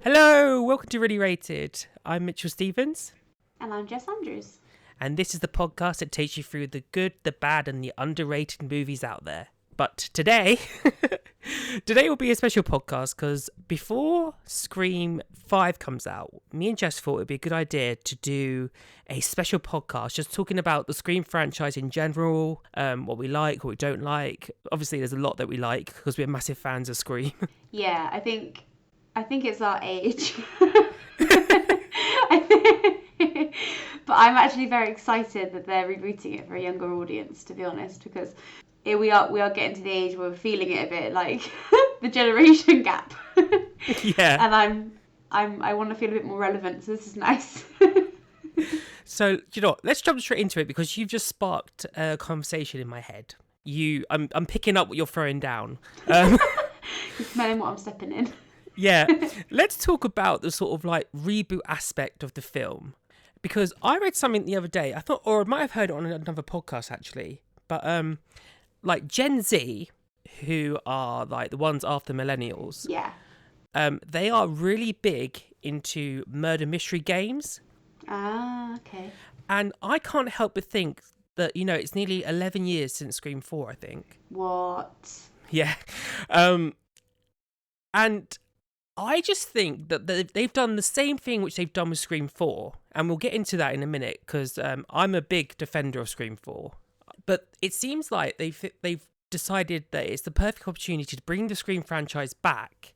Hello, welcome to Reely Rated. I'm Mitchell Stevens. And I'm Jess Andrews. And this is the podcast that takes you through the good, the bad, and the underrated movies out there. But today, today will be a special podcast because before Scream 5 comes out, me and Jess thought it would be a good idea to do a special podcast just talking about the Scream franchise in general, what we like, what we don't like. Obviously, there's a lot that we like because we're massive fans of Scream. Yeah, I think it's our age. But I'm actually very excited that they're rebooting it for a younger audience, to be honest, because we are getting to the age where we're feeling it a bit, like the generation gap. Yeah. And I want to feel a bit more relevant, so this is nice. So, you know, let's jump straight into it because you've just sparked a conversation in my head. I'm picking up what you're throwing down. You're smelling what I'm stepping in. Yeah, let's talk about the sort of like reboot aspect of the film. Because I read something the other day, I thought, or I might have heard it on another podcast actually, but like Gen Z, who are like the ones after millennials, Yeah. they are really big into murder mystery games. Ah, okay. And I can't help but think that, you know, it's nearly 11 years since Scream 4, I think. What? Yeah. And I just think that they've done the same thing which they've done with Scream 4. And we'll get into that in a minute because I'm a big defender of Scream 4. But it seems like they've decided that it's the perfect opportunity to bring the Scream franchise back,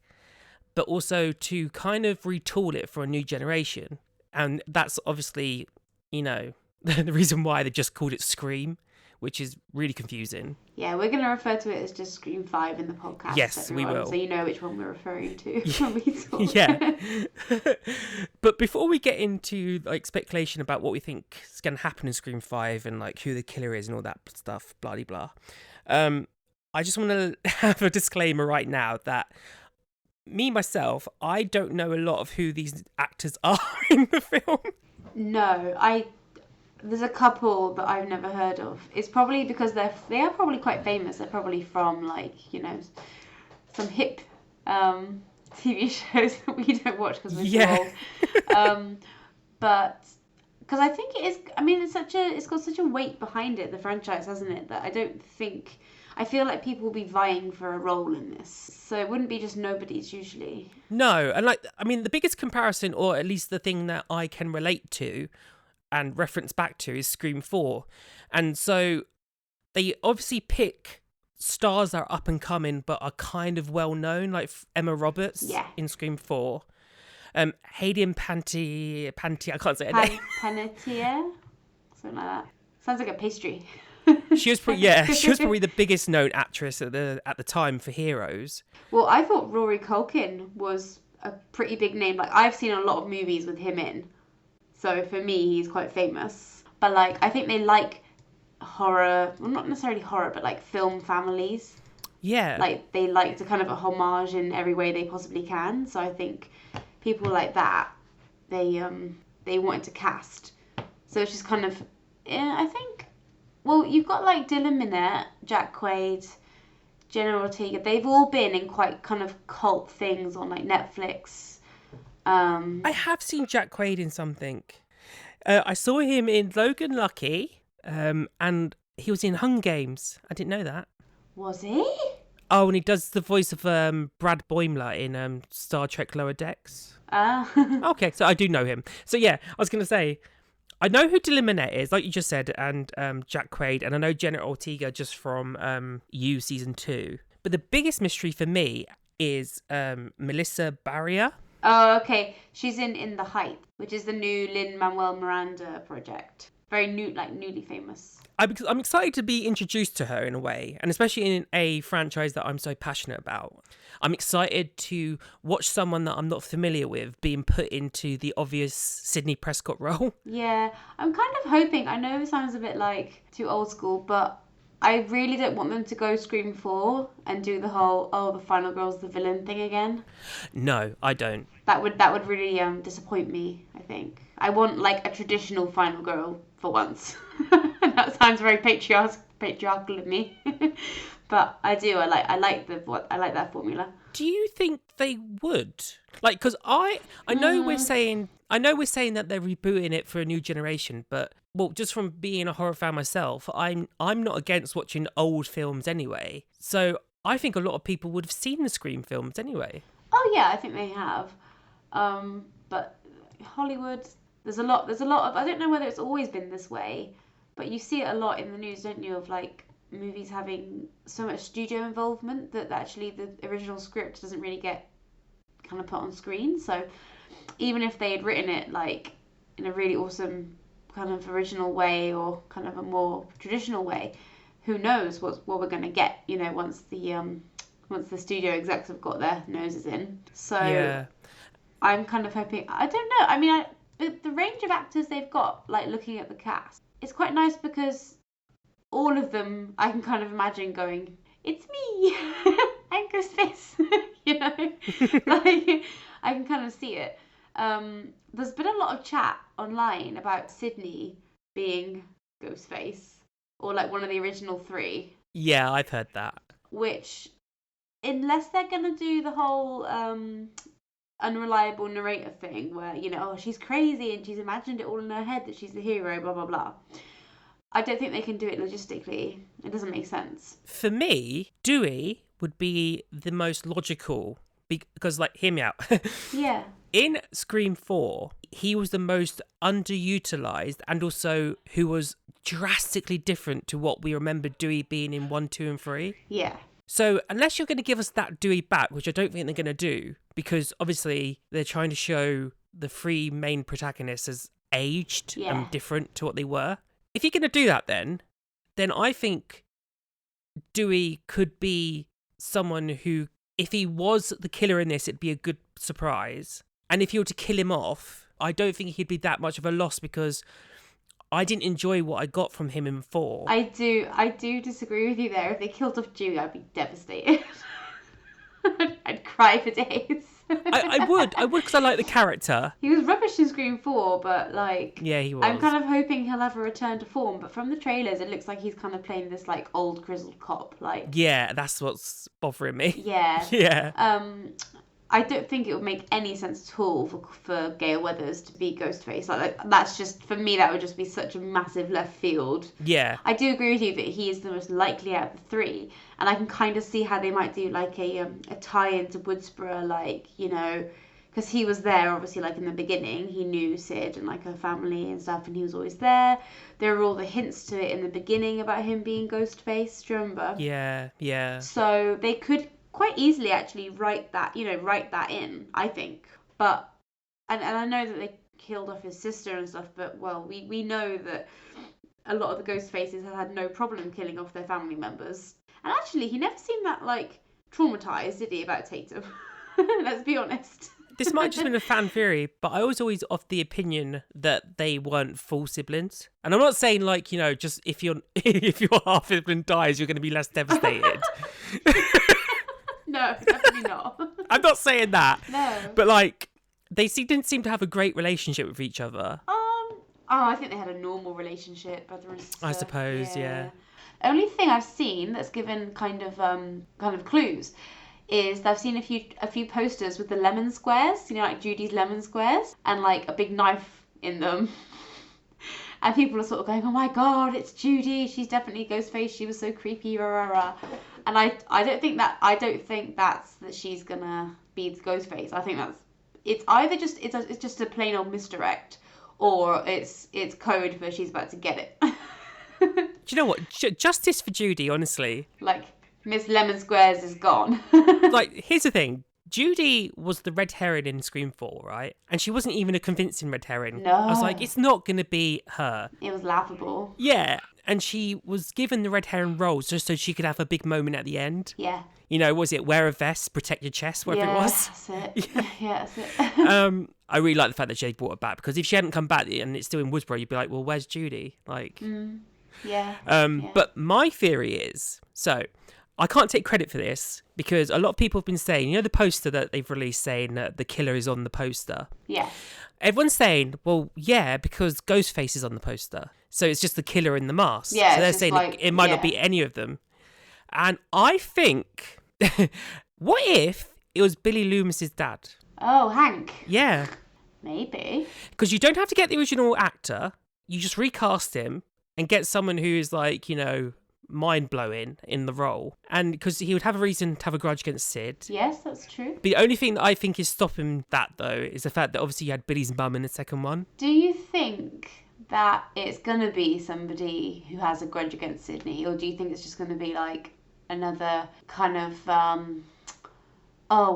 but also to kind of retool it for a new generation. And that's obviously, you know, the reason why they just called it Scream, which is really confusing. Yeah, we're going to refer to it as just Scream 5 in the podcast. Yes, everyone, we will. So you know which one we're referring to when we talk. Yeah. But before we get into like speculation about what we think is going to happen in Scream 5 and like who the killer is and all that stuff, blah, blah, blah, I just want to have a disclaimer right now that myself, I don't know a lot of who these actors are in the film. No, there's a couple that I've never heard of. It's probably because they are probably quite famous. They're probably from like, you know, some hip TV shows that we don't watch because we're too old. But because I think it is. I mean, it's got such a weight behind it, the franchise, hasn't it? That I feel like people will be vying for a role in this. So it wouldn't be just nobody's usually. No, and like, I mean, the biggest comparison, or at least the thing that I can relate to and reference back to, is Scream 4. And so they obviously pick stars that are up and coming but are kind of well known, like Emma Roberts in Scream 4. Hayden Panty, I can't say her name. Panettiere? Something like that. Sounds like a pastry. She was probably the biggest known actress at the time for Heroes. Well, I thought Rory Culkin was a pretty big name. Like, I've seen a lot of movies with him in. So for me, he's quite famous. But like, I think they like horror, well, not necessarily horror, but like film families. Yeah. Like, they like to kind of a homage in every way they possibly can. So I think people like that, they wanted to cast. So it's just kind of, I think, well, you've got like Dylan Minnette, Jack Quaid, Jenna Ortega. They've all been in quite kind of cult things on like Netflix. I have seen Jack Quaid in something. I saw him in Logan Lucky, and he was in Hunger Games. I didn't know that. Was he? Oh, and he does the voice of Brad Boimler in Star Trek Lower Decks. Okay, so I do know him. So yeah, I was going to say, I know who Dylan Minnette is, like you just said, and Jack Quaid, and I know Jenna Ortega just from You Season 2. But the biggest mystery for me is Melissa Barrera. Oh, okay. She's in The Heights, which is the new Lin-Manuel Miranda project. Very newly famous. I'm excited to be introduced to her in a way, and especially in a franchise that I'm so passionate about. I'm excited to watch someone that I'm not familiar with being put into the obvious Sidney Prescott role. Yeah, I'm kind of hoping, I know it sounds a bit like too old school, but I really don't want them to go Scream 4 and do the whole, the final girl's the villain thing again. No, I don't. That would really disappoint me, I think. I want like a traditional final girl for once. That sounds very patriarchal of me. But I do. I like that formula. Do you think they would? Like, because I know we're saying that they're rebooting it for a new generation, but well, just from being a horror fan myself, I'm not against watching old films anyway. So I think a lot of people would have seen the Scream films anyway. Oh yeah, I think they have. But Hollywood, there's a lot of. I don't know whether it's always been this way, but you see it a lot in the news, don't you? Of like movies having so much studio involvement that actually the original script doesn't really get kind of put on screen. So even if they had written it like in a really awesome kind of original way or kind of a more traditional way, who knows what we're going to get, you know, once the studio execs have got their noses in. So yeah. I'm kind of hoping, I don't know, I mean, the range of actors they've got, like looking at the cast, it's quite nice because all of them, I can kind of imagine going, it's me, I'm Ghostface, you know, like, I can kind of see it. There's been a lot of chat online about Sydney being Ghostface, or like one of the original three. Yeah, I've heard that. Which, unless they're going to do the whole unreliable narrator thing, where, you know, oh, she's crazy and she's imagined it all in her head that she's the hero, blah, blah, blah. I don't think they can do it logistically. It doesn't make sense. For me, Dewey would be the most logical because, like, hear me out. Yeah. In Scream 4, he was the most underutilized and also who was drastically different to what we remember Dewey being in 1, 2, and 3. Yeah. So unless you're going to give us that Dewey back, which I don't think they're going to do, because obviously they're trying to show the 3 main protagonists as aged and different to what they were. If you're going to do that, then I think Dewey could be someone who, if he was the killer in this, it'd be a good surprise. And if you were to kill him off, I don't think he'd be that much of a loss because I didn't enjoy what I got from him in 4. I do disagree with you there. If they killed off Dewey, I'd be devastated. I'd cry for days. I would because I like the character. He was rubbish in Scream 4, but like... Yeah, he was. I'm kind of hoping he'll have a return to form, but from the trailers, it looks like he's kind of playing this like old grizzled cop. Like... Yeah, that's what's bothering me. Yeah. Yeah. I don't think it would make any sense at all for Gale Weathers to be Ghostface. Like that's just, for me, that would just be such a massive left field. Yeah. I do agree with you that he is the most likely out of the 3, and I can kind of see how they might do like a tie into Woodsboro, like, you know, because he was there obviously like in the beginning. He knew Sid and like her family and stuff, and he was always there. There were all the hints to it in the beginning about him being Ghostface. Do you remember? Yeah. So they could quite easily actually write that in, I think. But and I know that they killed off his sister and stuff, but well, we know that a lot of the ghost faces have had no problem killing off their family members. And actually, he never seemed that like traumatized, did he, about Tatum? Let's be honest. This might just been a fan theory, but I was always of the opinion that they weren't full siblings. And I'm not saying like, you know, just if your half sibling dies, you're going to be less devastated. No, definitely not. I'm not saying that. No. But like, they didn't seem to have a great relationship with each other. I think they had a normal relationship, brother and sister. I suppose, yeah. Only thing I've seen that's given kind of clues is that I've seen a few posters with the lemon squares, you know, like Judy's lemon squares, and like a big knife in them. And people are sort of going, oh my god, it's Judy, she's definitely Ghostface, she was so creepy, rah, rah, rah. And I don't think that's that she's gonna be the Ghostface. I think it's either just it's just a plain old misdirect, or it's code for she's about to get it. Do you know what? Justice for Judy, honestly. Like, Miss Lemon Squares is gone. Like, here's the thing. Judy was the red herring in Scream 4, right? And she wasn't even a convincing red herring. No. I was like, it's not going to be her. It was laughable. Yeah. And she was given the red herring role just so she could have a big moment at the end. Yeah. You know, was it wear a vest, protect your chest, whatever it was? That's it. Yeah, that's it. I really like the fact that Jade brought it back, because if she hadn't come back and it's still in Woodsboro, you'd be like, well, where's Judy? Like, yeah. But my theory is, so I can't take credit for this because a lot of people have been saying, you know, the poster that they've released saying that the killer is on the poster. Yeah. Everyone's saying, well, yeah, because Ghostface is on the poster. So it's just the killer in the mask. Yeah. So they're saying it might not be any of them. And I think, what if it was Billy Loomis's dad? Oh, Hank. Yeah. Maybe. Because you don't have to get the original actor. You just recast him and get someone who is like, mind-blowing in the role. And because he would have a reason to have a grudge against Sid. Yes, that's true. The only thing that I think is stopping that, though, is the fact that obviously you had Billy's mum in the second one. Do you think that it's going to be somebody who has a grudge against Sydney? Or do you think it's just going to be like another kind of...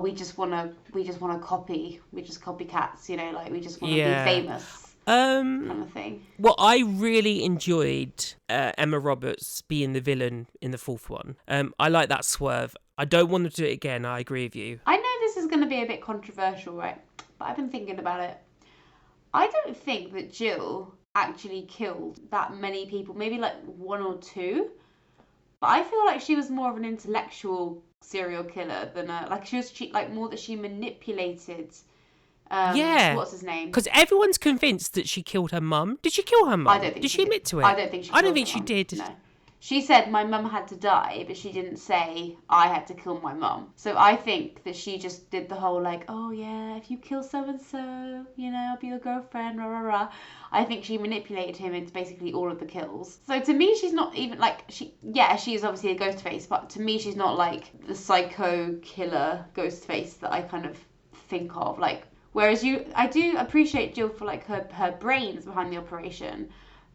we just want to copy. We're just copycats, like we just want to be famous. Kind of thing. Well, I really enjoyed Emma Roberts being the villain in the fourth one. I like that swerve. I don't want them to do it again. I agree with you. I know this is going to be a bit controversial, right? But I've been thinking about it. I don't think that Jill actually killed that many people. Maybe like one or two. But I feel like she was more of an intellectual serial killer than more that she manipulated. What's his name? Because everyone's convinced that she killed her mum. Did she kill her mum? I don't think did she admit to it? I don't think she killed I don't think her she mum. did. No. She said my mum had to die, but she didn't say I had to kill my mum. So I think that she just did the whole like, oh yeah, if you kill so and so, I'll be your girlfriend, rah rah rah. I think she manipulated him into basically all of the kills. So to me, she's not even like she is obviously a ghost face, but to me, she's not like the psycho killer ghost face that I kind of think of. Like, whereas I do appreciate Jill for like her brains behind the operation.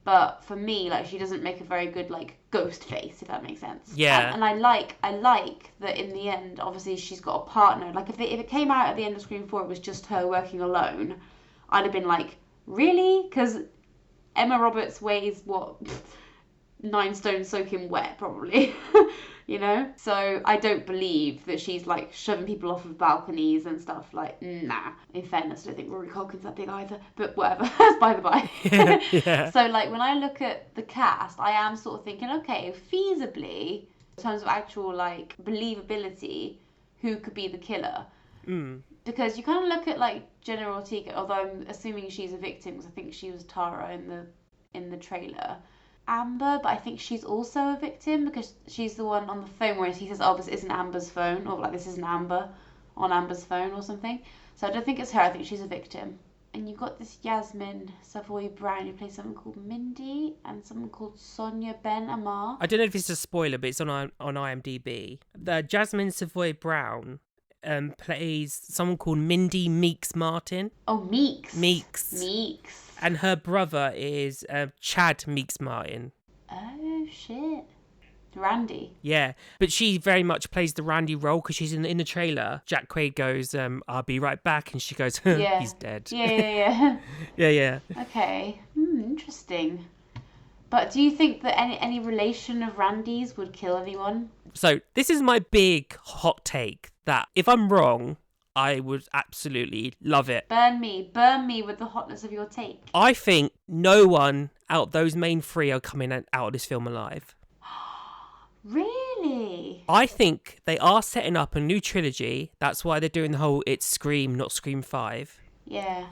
But for me, like, she doesn't make a very good, like, ghost face, if that makes sense. Yeah. And I like that in the end, obviously, she's got a partner. Like, if it came out at the end of Scream 4, it was just her working alone, I'd have been like, really? Because Emma Roberts weighs, 9 stone soaking wet, probably. So I don't believe that she's, like, shoving people off of balconies and stuff. Like, nah. In fairness, I don't think Rory Culkin's that big either. But whatever. That's by the by. Yeah. So, like, when I look at the cast, I am sort of thinking, okay, feasibly, in terms of actual, like, believability, who could be the killer? Because you kind of look at, like, Jenna Ortega, although I'm assuming she's a victim, because I think she was Tara in the trailer. Amber, but I think she's also a victim because she's the one on the phone where he says, oh, this isn't Amber's phone, or like, this isn't Amber on Amber's phone or something. So I don't think it's her. I think she's a victim. And you've got this Yasmin Savoy Brown who plays someone called Mindy and someone called Sonia Ben Amar. I don't know if it's a spoiler, but it's on IMDb. The Jasmine Savoy Brown plays someone called Mindy Meeks Martin. Oh, Meeks. Meeks. And her brother is Chad Meeks Martin. Oh, shit. Randy. Yeah, but she very much plays the Randy role because she's in the trailer. Jack Quaid goes, I'll be right back. And she goes, he's dead. Yeah. Yeah. Okay. Interesting. But do you think that any relation of Randy's would kill anyone? So this is my big hot take that if I'm wrong, I would absolutely love it. Burn me with the hotness of your take. I think no one out of those main three are coming out of this film alive. Really? I think they are setting up a new trilogy. That's why they're doing the whole it's Scream, not Scream 5. Yeah.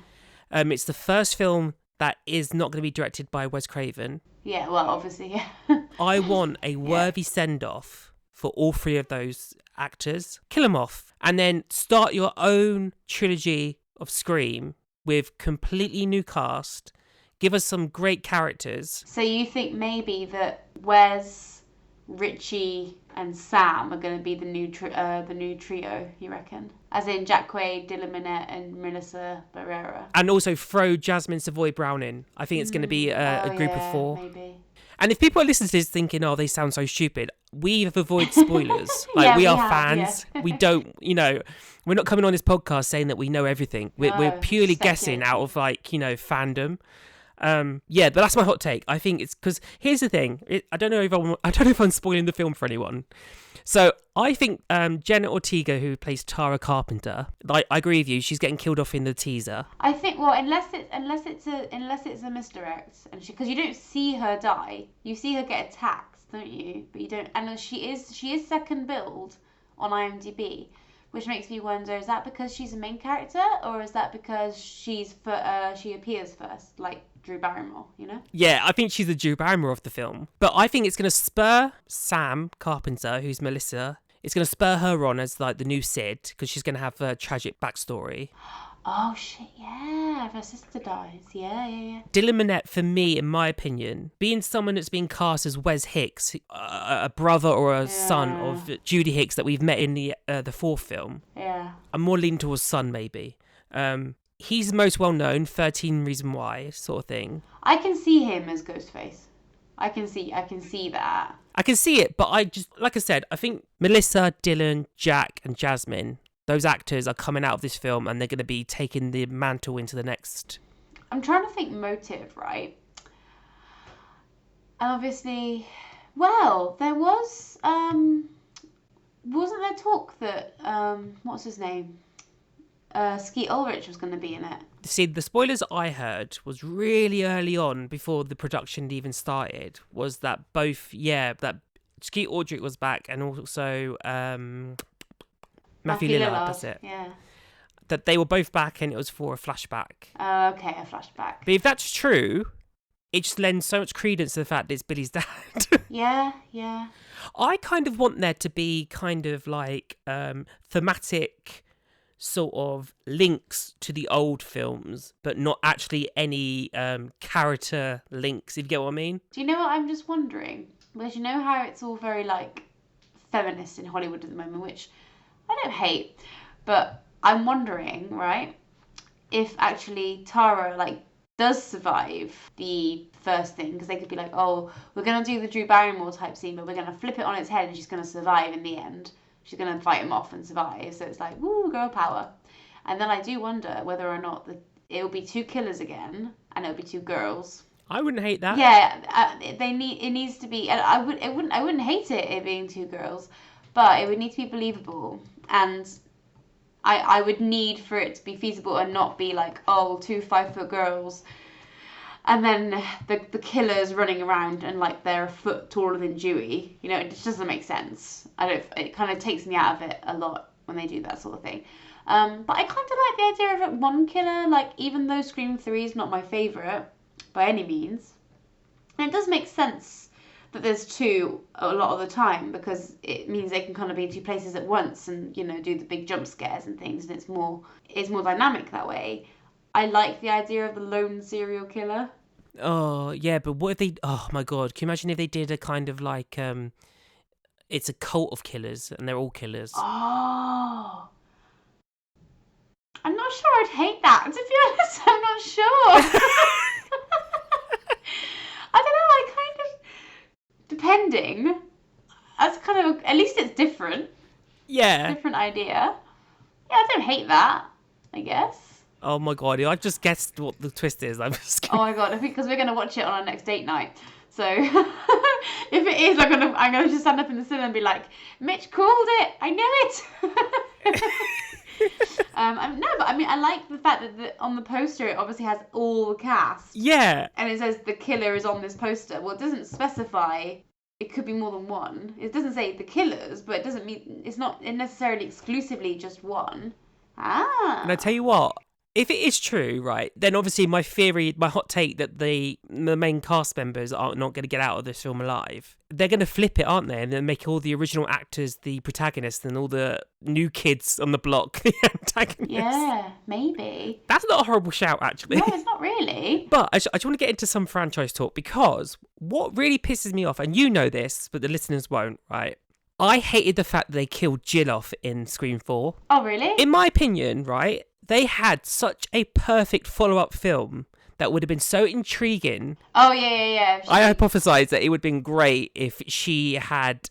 It's the first film that is not going to be directed by Wes Craven. Yeah, well, obviously, yeah. I want a worthy send-off for all three of those actors. Kill them off. And then start your own trilogy of Scream with completely new cast. Give us some great characters. So you think maybe that Wes, Richie and Sam are going to be the new trio, you reckon? As in Jack Quaid, Dylan Minnette and Melissa Barrera. And also throw Jasmine Savoy Brown in. I think it's going to be a group of 4. Maybe. And if people are listening to this thinking, oh, they sound so stupid, we've avoided spoilers. Like, we are fans. Yeah. We don't, we're not coming on this podcast saying that we know everything. We're purely guessing out of, fandom. But that's my hot take. I think it's because here's the thing. I don't know if I'm spoiling the film for anyone. So I think Jenna Ortega, who plays Tara Carpenter, I agree with you. She's getting killed off in the teaser. I think unless it's a misdirect, and because you don't see her die, you see her get attacked, don't you? But you don't. And she is second billed on IMDb. which makes me wonder, is that because she's a main character, or is that because she appears first, like Drew Barrymore, you know? Yeah, I think she's the Drew Barrymore of the film. But I think it's going to spur Sam Carpenter, who's Melissa, it's going to spur her on as like the new Sid, because she's going to have a tragic backstory. Oh shit, yeah, if her sister dies. Yeah. Dylan Minnette, for me, in my opinion, being someone that's being cast as Wes Hicks, a brother or a son of Judy Hicks that we've met in the fourth film. Yeah. I'm more leaning towards son, maybe. He's most well known, 13 Reasons Why sort of thing. I can see him as Ghostface. I can see that. I can see it, but I just, like I said, I think Melissa, Dylan, Jack, and Jasmine, those actors are coming out of this film and they're going to be taking the mantle into the next. I'm trying to think motive, right? And obviously, well, there was, wasn't there talk that, what's his name? Skeet Ulrich was going to be in it. See, the spoilers I heard was really early on, before the production even started, was that that Skeet Ulrich was back, and also Matthew Lillard, that's it. Yeah. That they were both back and it was for a flashback. Okay, a flashback. But if that's true, it just lends so much credence to the fact that it's Billy's dad. Yeah. I kind of want there to be kind of like thematic sort of links to the old films, but not actually any character links, if you get what I mean. Do you know what I'm just wondering? Because you know how it's all very like feminist in Hollywood at the moment, which I don't hate, but I'm wondering, right, if actually Tara like does survive the first thing, because they could be like, oh, we're gonna do the Drew Barrymore type scene, but we're gonna flip it on its head and she's gonna survive in the end. She's going to fight him off and survive. So it's like, woo, girl power. And then I do wonder whether or not it'll be 2 killers again, and it'll be 2 girls. I wouldn't hate that. Yeah, it needs to be, and I wouldn't hate it being 2 girls, but it would need to be believable, and I would need for it to be feasible and not be like, oh, 2 5-foot girls, and then the killer's running around and like they're a foot taller than Dewey. You know, it just doesn't make sense. It kind of takes me out of it a lot when they do that sort of thing. But I kind of like the idea of it, one killer. Like, even though Scream 3 is not my favourite by any means, and it does make sense that there's 2 a lot of the time, because it means they can kind of be in 2 places at once and, you know, do the big jump scares and things, and it's more dynamic that way. I like the idea of the lone serial killer. Oh, yeah, but what if they... Oh, my God. Can you imagine if they did a kind of like... it's a cult of killers, and they're all killers. Oh. I'm not sure I'd hate that. To be honest, I'm not sure. I don't know, I kind of... Depending. That's kind of... At least it's different. Yeah. Different idea. Yeah, I don't hate that, I guess. Oh my God, I just guessed what the twist is. I'm just Oh my God, because we're going to watch it on our next date night. So if it is, I'm gonna just stand up in the cinema and be like, Mitch called it. I knew it. No, but I mean, I like the fact that on the poster it obviously has all the cast. Yeah. And it says the killer is on this poster. Well, it doesn't specify. It could be more than one. It doesn't say the killers, but it doesn't mean it's not necessarily exclusively just one. Ah. And I tell you what, if it is true, right, then obviously my hot take that the main cast members are not going to get out of this film alive, they're going to flip it, aren't they? And then make all the original actors the protagonists and all the new kids on the block the antagonists. Yeah, maybe. That's not a horrible shout, actually. No, it's not really. But I just want to get into some franchise talk, because what really pisses me off, and you know this, but the listeners won't, right? I hated the fact that they killed Jill off in Scream 4. Oh, really? In my opinion, right, they had such a perfect follow-up film that would have been so intriguing. Oh, yeah. I hypothesized that it would have been great if she had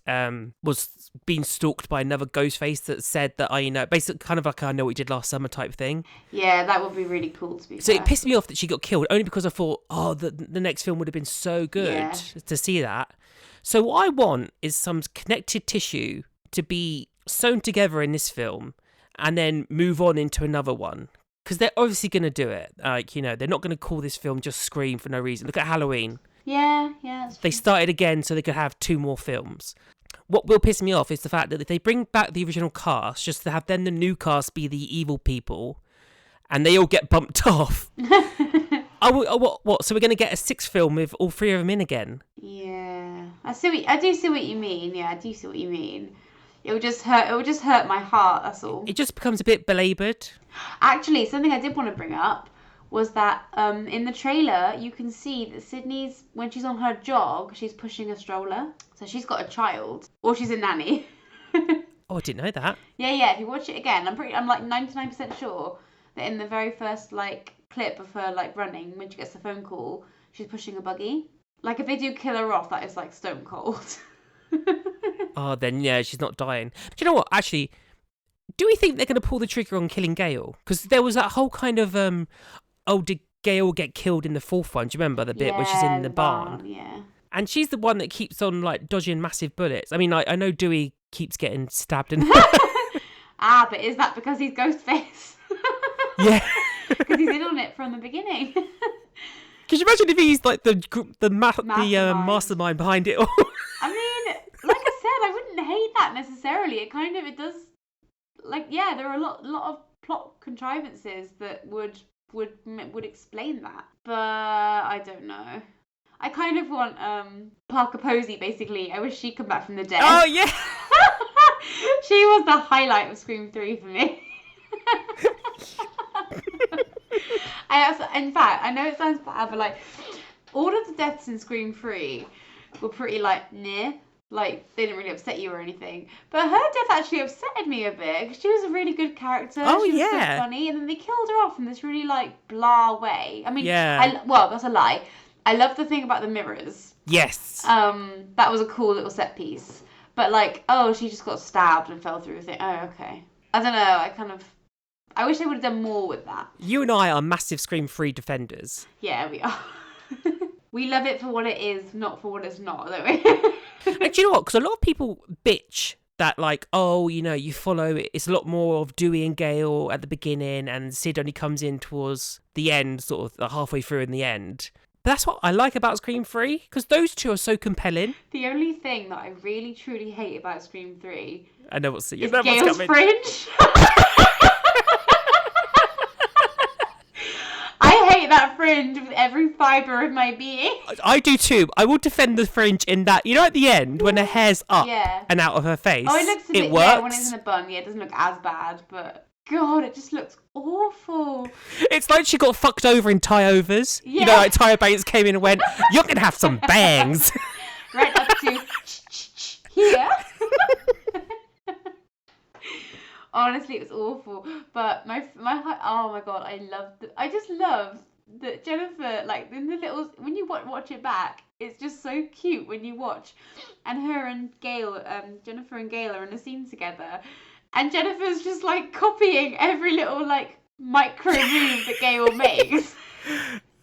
was being stalked by another Ghostface that said that basically kind of like I know what you did last summer type thing. Yeah, that would be really cool to be So fair. it pissed me off that she got killed, only because I thought, the next film would have been so good to see that. So what I want is some connected tissue to be sewn together in this film and then move on into another one. Because they're obviously going to do it. They're not going to call this film just Scream for no reason. Look at Halloween. Yeah. They started again so they could have 2 more films. what will piss me off is the fact that if they bring back the original cast, just to have then the new cast be the evil people, and they all get bumped off. What? So we're going to get a 6th film with all 3 of them in again? Yeah, I do see what you mean. Yeah, I do see what you mean. It would just hurt my heart. That's all. It just becomes a bit belaboured. Actually, something I did want to bring up was that in the trailer you can see that Sydney's, when she's on her jog, she's pushing a stroller, so she's got a child, or she's a nanny. Oh, I didn't know that. Yeah. If you watch it again, I'm like 99% sure that in the very first like clip of her like running, when she gets the phone call, she's pushing a buggy. Like if they do kill her off, that is like stone cold. Oh, then yeah, she's not dying. But you know what? Actually, do we think they're going to pull the trigger on killing Gale? Because there was that whole kind of did Gale get killed in the 4th one? Do you remember the bit where she's in the barn? Yeah. And she's the one that keeps on like dodging massive bullets. I mean, I know Dewey keeps getting stabbed and. But is that because he's Ghostface? Yeah. Because he's in on it from the beginning. Could you imagine if he's like the mastermind behind it all? I mean, like I said, I wouldn't hate that necessarily. It does, like, yeah, there are a lot of plot contrivances that would explain that. But I don't know. I kind of want Parker Posey, basically. I wish she'd come back from the dead. Oh, yeah. She was the highlight of Scream 3 for me. In fact, I know it sounds bad, but like all of the deaths in Scream 3 were pretty like near, like they didn't really upset you or anything. But her death actually upsetted me a bit because she was a really good character. Oh, she was so yeah. funny, and then they killed her off in this really like blah way. I mean, yeah. Well, that's a lie. I love the thing about the mirrors. Yes. That was a cool little set piece. But like, she just got stabbed and fell through a thing. Oh, okay. I don't know. I wish they would have done more with that. You and I are massive Scream 3 defenders. Yeah, we are. We love it for what it is, not for what it's not, don't we? And do you know what? Because a lot of people bitch that, like, you follow it. It's a lot more of Dewey and Gale at the beginning, and Sid only comes in towards the end, sort of halfway through in the end. But that's what I like about Scream 3, because those two are so compelling. The only thing that I really, truly hate about Scream 3 I know what's is Gale's fringe. I hate that fringe with every fibre of my being. I do too. I will defend the fringe in that, at the end, when her hair's up and out of her face. Oh, it looks a bit, works. Yeah, when it's in a bun, it doesn't look as bad, but God, it just looks awful. It's like she got fucked over in tie-overs. Yeah. Like Tyra Banks came in and went, "You're going to have some bangs." Right up to here. Honestly, it was awful. But my oh my God, I just love that Jennifer, like in the little, when you watch it back, it's just so cute when you watch, and her and Gale, Jennifer and Gale are in a scene together, and Jennifer's just like copying every little like micro move that Gale makes.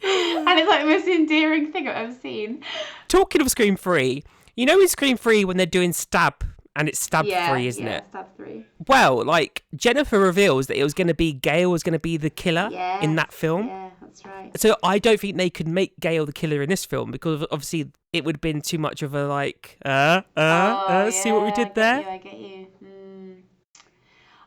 And it's like the most endearing thing I've ever seen. Talking of Scream 3, in Scream 3 when they're doing stab, and it's stab 3, isn't it? Stab 3. Well, like, Jennifer reveals that it was going to be Gale was going to be the killer in that film. Yeah, that's right. So I don't think they could make Gale the killer in this film, because obviously it would have been too much of a like, see what we did there? I get you.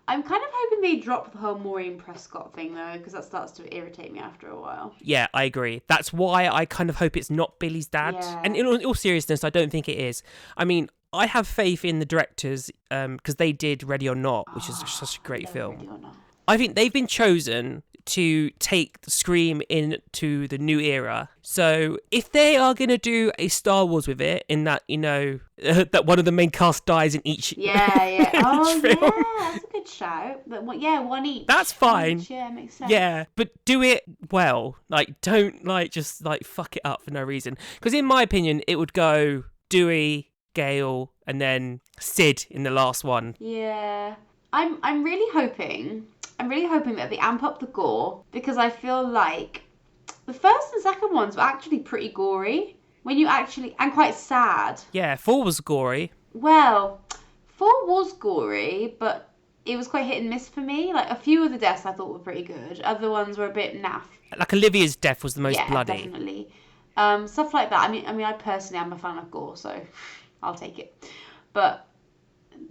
I'm kind of hoping they drop the whole Maureen Prescott thing, though, because that starts to irritate me after a while. Yeah, I agree. That's why I kind of hope it's not Billy's dad. Yeah. And in all seriousness, I don't think it is. I mean, I have faith in the directors because they did Ready or Not, which is such a great film. Ready or Not. I think they've been chosen to take Scream into the new era. So if they are going to do a Star Wars with it, in that, that one of the main cast dies in each film. Yeah, that's a good shout. But one each. That's fine. Yeah, makes sense. Yeah, but do it well. Like, don't just fuck it up for no reason. Because in my opinion, it would go Dewey, Gale, and then Sid in the last one. Yeah. I'm really hoping that they amp up the gore, because I feel like the first and second ones were actually pretty gory. And quite sad. Yeah, 4 was gory. Well, 4 was gory, but it was quite hit and miss for me. Like, a few of the deaths I thought were pretty good. Other ones were a bit naff. Like Olivia's death was the most bloody. Yeah, definitely. Stuff like that. I mean, I personally am a fan of gore, so I'll take it. But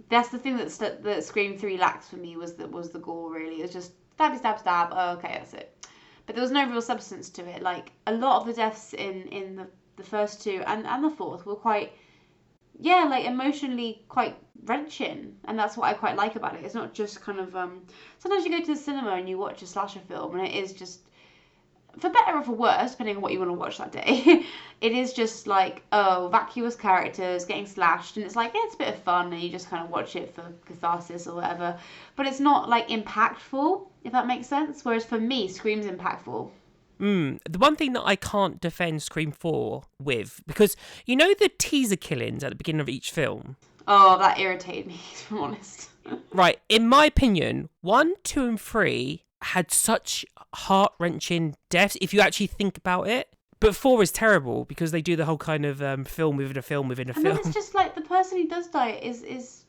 that's the thing that Scream 3 lacks for me was the gore. Really, it was just stabby stab stab. Oh, okay, that's it. But there was no real substance to it. Like a lot of the deaths in the first two and the fourth were quite, yeah, like emotionally quite wrenching, and that's what I quite like about it. It's not just kind of sometimes you go to the cinema and you watch a slasher film and it is just, for better or for worse, depending on what you want to watch that day, it is just like, oh, vacuous characters getting slashed, and it's like, yeah, it's a bit of fun, and you just kind of watch it for catharsis or whatever. But it's not like impactful, if that makes sense. Whereas for me, Scream's impactful. The one thing that I can't defend Scream 4 with, because you know the teaser killings at the beginning of each film? Oh, that irritated me, to be honest. Right, in my opinion, 1, 2, and 3 had such heart-wrenching deaths, if you actually think about it. But 4 is terrible, because they do the whole kind of film within a film within a film. And then it's just like, the person who does die is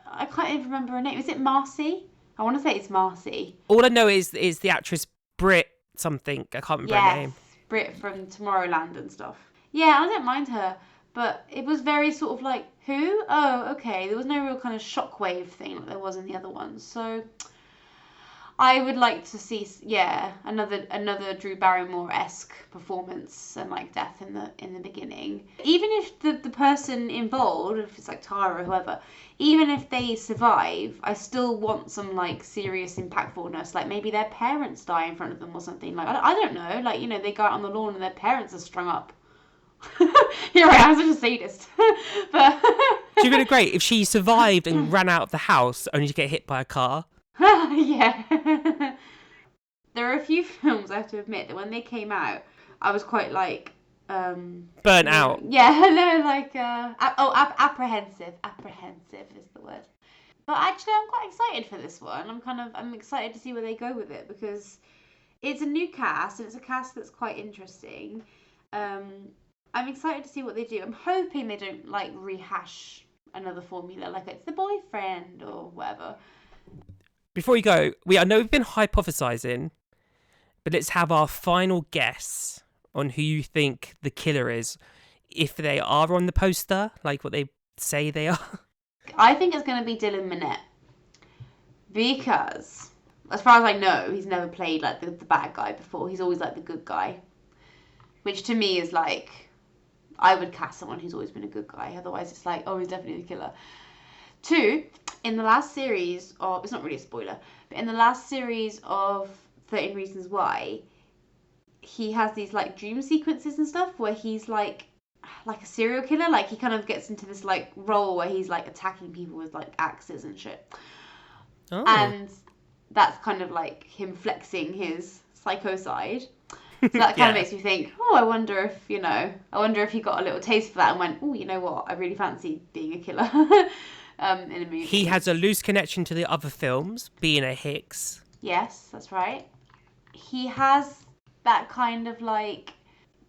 I can't even remember her name. Is it Marcy? I want to say it's Marcy. All I know is the actress Britt something. I can't remember her name. Britt from Tomorrowland and stuff. Yeah, I don't mind her, but it was very sort of like, who? Oh, okay. There was no real kind of shockwave thing like there was in the other ones. So I would like to see, another Drew Barrymore-esque performance and like death in the beginning. Even if the person involved, if it's like Tara or whoever, even if they survive, I still want some like serious impactfulness. Like maybe their parents die in front of them or something. Like I don't know. Like, you know, they go out on the lawn and their parents are strung up. Here I am, such a sadist. But She would have been great if she survived and ran out of the house only to get hit by a car. Yeah. There are a few films, I have to admit, that when they came out, I was quite like burnt out. Yeah, no, like apprehensive. Apprehensive is the word. But actually, I'm quite excited for this one. I'm excited to see where they go with it, because it's a new cast and it's a cast that's quite interesting. I'm excited to see what they do. I'm hoping they don't like rehash another formula, like it's the boyfriend or whatever. Before you go, I know we've been hypothesizing, but let's have our final guess on who you think the killer is, if they are on the poster, like what they say they are. I think it's going to be Dylan Minnette, because as far as I know, he's never played like the bad guy before. He's always like the good guy, which to me is like, I would cast someone who's always been a good guy. Otherwise, it's like, oh, he's definitely the killer. 2, in the last series of, it's not really a spoiler, but in the last series of 13 Reasons Why, he has these like dream sequences and stuff where he's like a serial killer. Like he kind of gets into this like role where he's like attacking people with like axes and shit. Oh. And that's kind of like him flexing his psycho side. So that kind of makes me think, oh, I wonder if he got a little taste for that and went, oh, you know what, I really fancy being a killer. In a movie. He has a loose connection to the other films, being a Hicks. Yes, that's right. He has that kind of like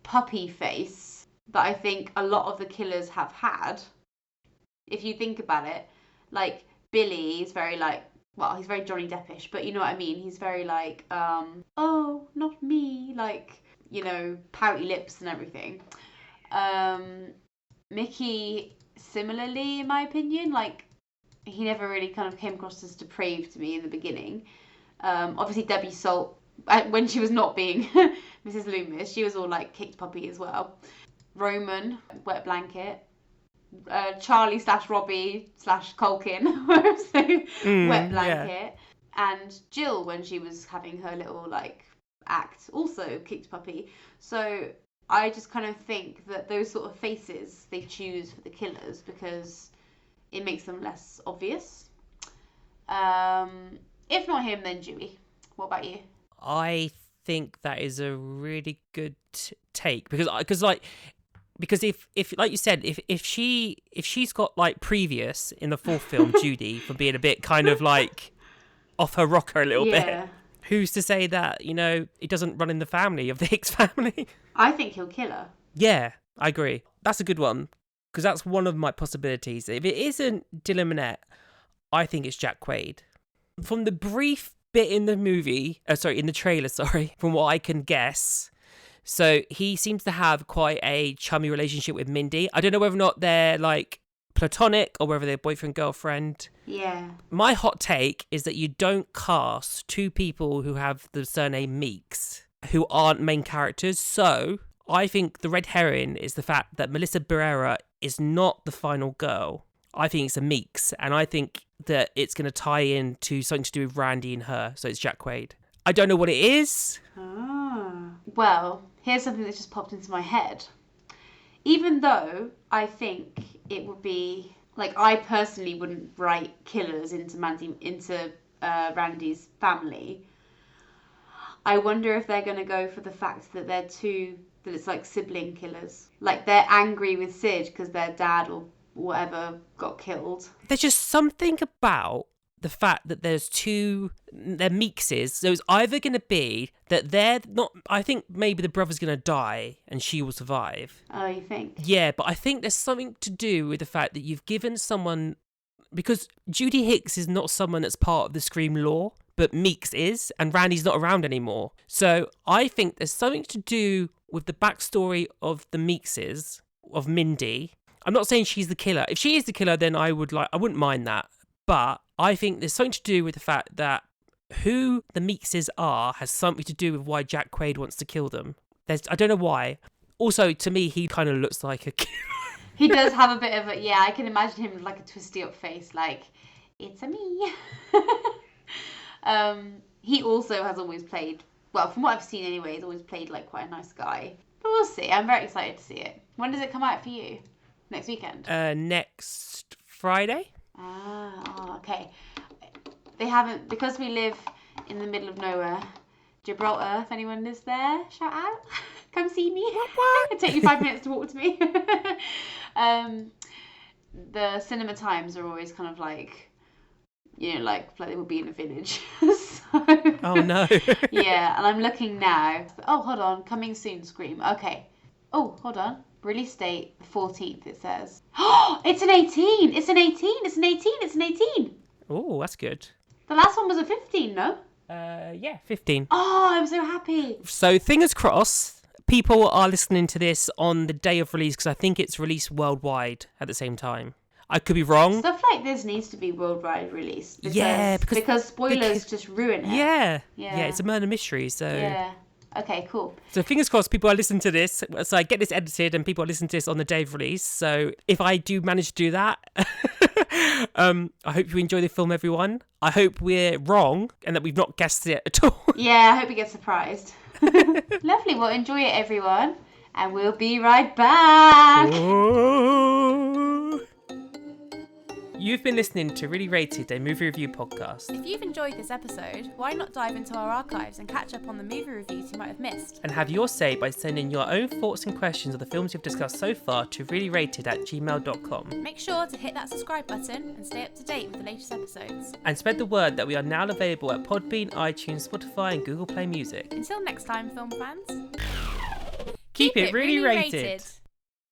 puppy face that I think a lot of the killers have had. If you think about it, like Billy is very like, well, he's very Johnny Deppish, but you know what I mean? He's very like, oh, not me, like, you know, pouty lips and everything. Mickey, similarly, in my opinion, like, he never really kind of came across as depraved to me in the beginning. Obviously, Debbie Salt, when she was not being Mrs. Loomis, she was all like kicked puppy as well. Roman, wet blanket. Charlie / Robbie / Culkin, wet blanket. Yeah. And Jill, when she was having her little like act, also kicked puppy. So I just kind of think that those sort of faces they choose for the killers because it makes them less obvious. If not him, then Dewey. What about you? I think that is a really good take because if like you said, if she's got like previous in the fourth film, Judy, for being a bit kind of like off her rocker a little bit, who's to say that, you know, it doesn't run in the family of the Hicks family? I think he'll kill her. Yeah, I agree. That's a good one because that's one of my possibilities. If it isn't Dylan Minnette, I think it's Jack Quaid. From the brief bit in the movie, in the trailer, from what I can guess. So he seems to have quite a chummy relationship with Mindy. I don't know whether or not they're like platonic or whether they're boyfriend, girlfriend. Yeah. My hot take is that you don't cast two people who have the surname Meeks who aren't main characters. So I think the red herring is the fact that Melissa Barrera is not the final girl. I think it's a Meeks, and I think that it's going to tie in to something to do with Randy and her. So it's Jack Quaid. I don't know what it is. Well, here's something that just popped into my head. Even though I think it would be like, I personally wouldn't write killers into Randy's family. I wonder if they're going to go for the fact that that it's like sibling killers. Like they're angry with Sid because their dad or whatever got killed. There's just something about the fact that they're Meekses. So it's either going to be that they're not, I think maybe the brother's going to die and she will survive. Oh, you think? Yeah, but I think there's something to do with the fact that you've given someone, because Judy Hicks is not someone that's part of the Scream lore, but Meeks is, and Randy's not around anymore. So I think there's something to do with the backstory of the Meekses, of Mindy. I'm not saying she's the killer. If she is the killer, then I wouldn't mind that. But I think there's something to do with the fact that who the Meekses are has something to do with why Jack Quaid wants to kill them. I don't know why. Also, to me, he kind of looks like a killer. He does have a bit of a, yeah, I can imagine him with like a twisty up face, like, it's a me. He also has always played, well, from what I've seen anyway, he's always played like quite a nice guy. But we'll see. I'm very excited to see it. When does it come out for you? Next weekend? Next Friday. Okay. They haven't, because we live in the middle of nowhere, Gibraltar, if anyone lives there, shout out. Come see me. It'll take you 5 minutes to walk to me. The cinema times are always kind of like, you know, like they would be in a village. Oh no. Yeah, and I'm looking now. Oh, hold on. Coming soon, Scream. Okay. Oh, hold on. Release date, the 14th, it says. Oh, it's an 18! It's an 18! It's an 18! It's an 18! Oh, that's good. The last one was a 15, no? Yeah, 15. Oh, I'm so happy. So fingers crossed, people are listening to this on the day of release, because I think it's released worldwide at the same time. I could be wrong. Stuff like this needs to be worldwide released. Because spoilers just ruin it. Yeah, it's a murder mystery, so... Yeah. Okay, cool. So fingers crossed people are listening to this. So I get this edited and people are listening to this on the day of release. So if I do manage to do that, I hope you enjoy the film, everyone. I hope we're wrong and that we've not guessed it at all. Yeah, I hope you get surprised. Lovely. Well, enjoy it, everyone. And we'll be right back. Oh. You've been listening to Reely Rated, a movie review podcast. If you've enjoyed this episode, why not dive into our archives and catch up on the movie reviews you might have missed? And have your say by sending your own thoughts and questions of the films you've discussed so far to reelyrated@gmail.com. Make sure to hit that subscribe button and stay up to date with the latest episodes. And spread the word that we are now available at Podbean, iTunes, Spotify and Google Play Music. Until next time, film fans. Keep it really rated.